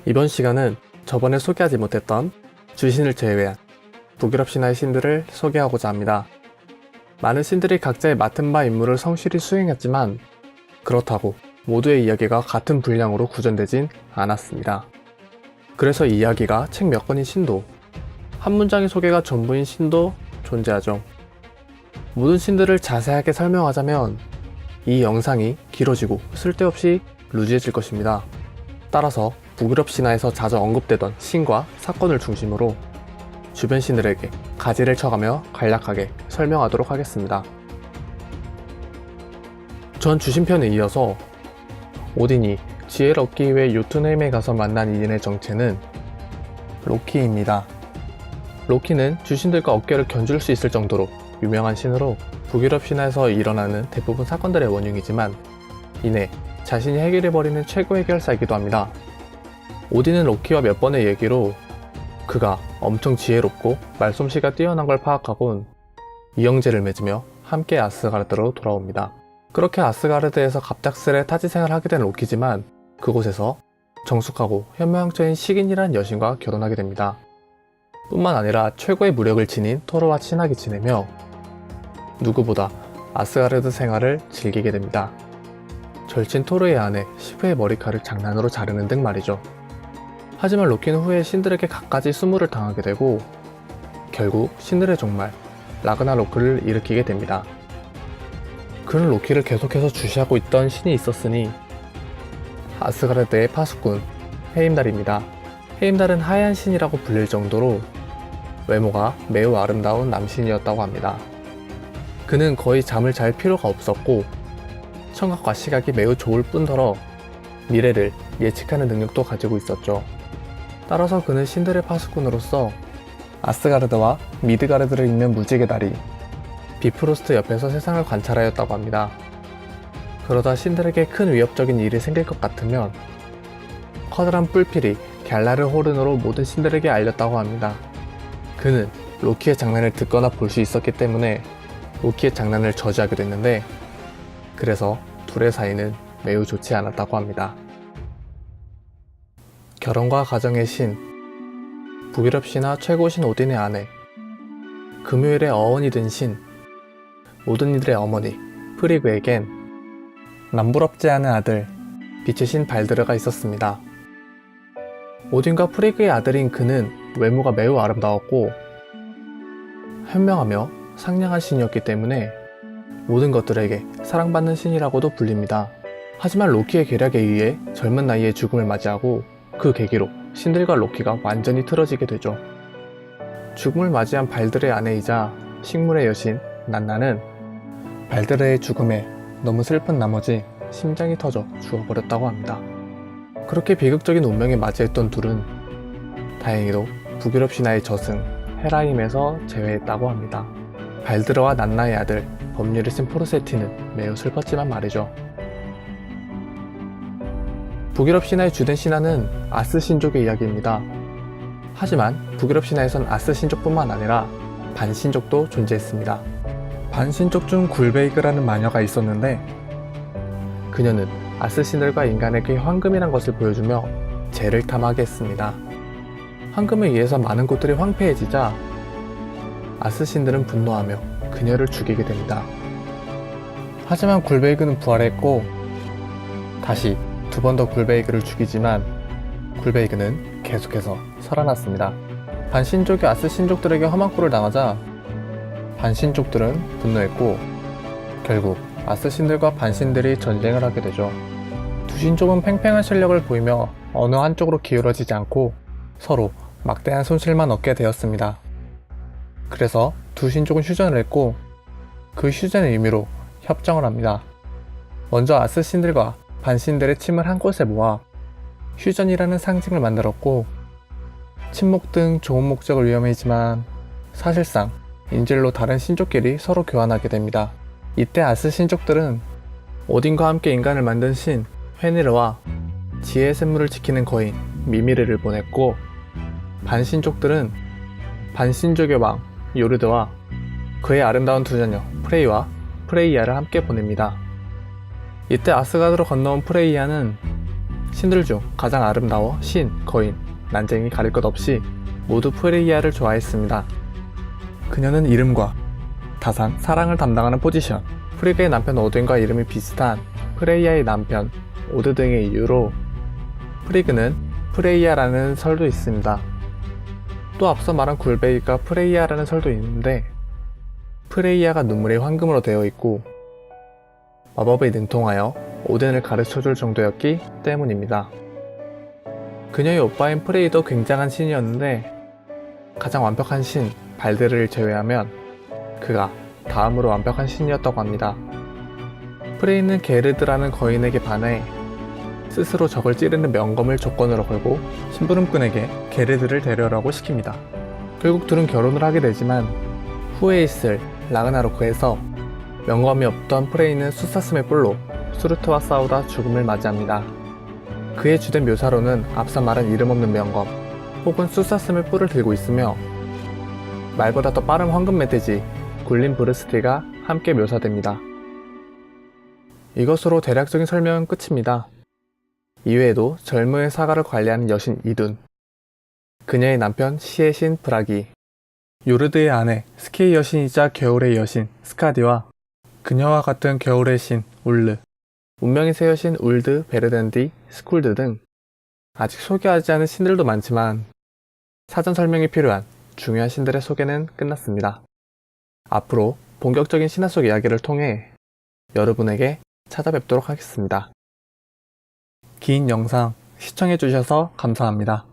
이번 시간은 저번에 소개하지 못했던 주신을 제외한 북유럽 신화의 신들을 소개하고자 합니다. 많은 신들이 각자의 맡은 바 임무를 성실히 수행했지만 그렇다고 모두의 이야기가 같은 분량으로 구전되진 않았습니다. 그래서 이야기가 책 몇 권인 신도, 한 문장의 소개가 전부인 신도 존재하죠. 모든 신들을 자세하게 설명하자면 이 영상이 길어지고 쓸데없이 루즈해질 것입니다. 따라서 북유럽 신화에서 자주 언급되던 신과 사건을 중심으로 주변 신들에게 가지를 쳐가며 간략하게 설명하도록 하겠습니다. 전 주신편에 이어서 오딘이 지혜를 얻기 위해 요툰헬임에 가서 만난 이인의 정체는 로키입니다. 로키는 주신들과 어깨를 견줄 수 있을 정도로 유명한 신으로 북유럽 신화에서 일어나는 대부분 사건들의 원흉이지만 이내 자신이 해결해버리는 최고 해결사이기도 합니다. 오딘은 로키와 몇 번의 얘기로 그가 엄청 지혜롭고 말솜씨가 뛰어난 걸 파악하곤 이영제를 맺으며 함께 아스가르드로 돌아옵니다. 그렇게 아스가르드에서 갑작스레 타지 생활을 하게 된 로키지만 그곳에서 정숙하고 현모양처인 시긴이란 여신과 결혼하게 됩니다. 뿐만 아니라 최고의 무력을 지닌 토르와 친하게 지내며 누구보다 아스가르드 생활을 즐기게 됩니다. 절친 토르의 아내 시프의 머리카락을 장난으로 자르는 등 말이죠. 하지만 로키는 후에 신들에게 갖가지 수모를 당하게 되고 결국 신들의 종말 라그나로크를 일으키게 됩니다. 그는 로키를 계속해서 주시하고 있던 신이 있었으니 아스가르드의 파수꾼 헤임달입니다. 헤임달은 하얀 신이라고 불릴 정도로 외모가 매우 아름다운 남신이었다고 합니다. 그는 거의 잠을 잘 필요가 없었고 청각과 시각이 매우 좋을 뿐더러 미래를 예측하는 능력도 가지고 있었죠. 따라서 그는 신들의 파수꾼으로서 아스가르드와 미드가르드를 잇는 무지개 다리 비프로스트 옆에서 세상을 관찰하였다고 합니다. 그러다 신들에게 큰 위협적인 일이 생길 것 같으면 커다란 뿔필이 갤라르 호른으로 모든 신들에게 알렸다고 합니다. 그는 로키의 장난을 듣거나 볼 수 있었기 때문에 로키의 장난을 저지하게 됐는데 그래서 둘의 사이는 매우 좋지 않았다고 합니다. 결혼과 가정의 신, 북유럽 신화 최고신 오딘의 아내, 금요일에 어원이 된 신, 모든 이들의 어머니 프리그에겐 남부럽지 않은 아들 빛의 신 발드르가 있었습니다. 오딘과 프리그의 아들인 그는 외모가 매우 아름다웠고 현명하며 상냥한 신이었기 때문에 모든 것들에게 사랑받는 신이라고도 불립니다. 하지만 로키의 계략에 의해 젊은 나이에 죽음을 맞이하고 그 계기로 신들과 로키가 완전히 틀어지게 되죠. 죽음을 맞이한 발드르의 아내이자 식물의 여신 난나는 발드르의 죽음에 너무 슬픈 나머지 심장이 터져 죽어버렸다고 합니다. 그렇게 비극적인 운명에 맞이했던 둘은 다행히도 북유럽 신화의 저승 헤라임에서 제외했다고 합니다. 발드르와 난나의 아들 법률의 신 포르세티는 매우 슬펐지만 말이죠. 북유럽 신화의 주된 신화는 아스 신족의 이야기입니다. 하지만 북유럽 신화에선 아스 신족뿐만 아니라 반신족도 존재했습니다. 반신족 중 굴베이그라는 마녀가 있었는데 그녀는 아스 신들과 인간에게 황금이란 것을 보여주며 죄를 탐하게 했습니다. 황금에 의해서 많은 곳들이 황폐해지자 아스 신들은 분노하며 그녀를 죽이게 됩니다. 하지만 굴베이그는 부활했고 다시 두 번 더 굴베이그를 죽이지만 굴베이그는 계속해서 살아났습니다. 반신족이 아스 신족들에게 험한 꼴을 당하자 반신족들은 분노했고 결국 아스 신들과 반신들이 전쟁을 하게 되죠. 두 신족은 팽팽한 실력을 보이며 어느 한쪽으로 기울어지지 않고 서로 막대한 손실만 얻게 되었습니다. 그래서 두 신족은 휴전을 했고 그 휴전의 의미로 협정을 합니다. 먼저 아스 신들과 반신들의 침을 한 곳에 모아 휴전이라는 상징을 만들었고 침묵 등 좋은 목적을 위험했지만 사실상 인질로 다른 신족끼리 서로 교환하게 됩니다. 이때 아스 신족들은 오딘과 함께 인간을 만든 신 회니르와 지혜의 샘물을 지키는 거인 미미르를 보냈고 반신족들은 반신족의 왕 요르드와 그의 아름다운 두 자녀 프레이와 프레이야를 함께 보냅니다. 이때 아스가드로 건너온 프레이야는 신들 중 가장 아름다워 신, 거인, 난쟁이 가릴 것 없이 모두 프레이야를 좋아했습니다. 그녀는 이름과 다산, 사랑을 담당하는 포지션, 프리그의 남편 오딘과 이름이 비슷한 프레이야의 남편 오드 등의 이유로 프리그는 프레이야라는 설도 있습니다. 또 앞서 말한 굴베이가 프레이야라는 설도 있는데 프레이야가 눈물이 황금으로 되어 있고 마법에 능통하여 오딘을 가르쳐줄 정도였기 때문입니다. 그녀의 오빠인 프레이도 굉장한 신이었는데 가장 완벽한 신 발드르를 제외하면 그가 다음으로 완벽한 신이었다고 합니다. 프레이는 게르드라는 거인에게 반해 스스로 적을 찌르는 명검을 조건으로 걸고 심부름꾼에게 게르드를 데려오라고 시킵니다. 결국 둘은 결혼을 하게 되지만 후에 있을 라그나로크에서 명검이 없던 프레이는 수사슴의 뿔로 수르트와 싸우다 죽음을 맞이합니다. 그의 주된 묘사로는 앞서 말한 이름 없는 명검 혹은 수사슴의 뿔을 들고 있으며 말보다 더 빠른 황금 멧돼지 굴린 브르스티가 함께 묘사됩니다. 이것으로 대략적인 설명은 끝입니다. 이외에도 절무의 사가를 관리하는 여신 이둔, 그녀의 남편 시의 신 브라기, 요르드의 아내 스키의 여신이자 겨울의 여신 스카디와 그녀와 같은 겨울의 신 울르, 운명의 새 여신 울드, 베르덴디, 스쿨드 등 아직 소개하지 않은 신들도 많지만 사전 설명이 필요한 중요한 신들의 소개는 끝났습니다. 앞으로 본격적인 신화 속 이야기를 통해 여러분에게 찾아뵙도록 하겠습니다. 긴 영상 시청해주셔서 감사합니다.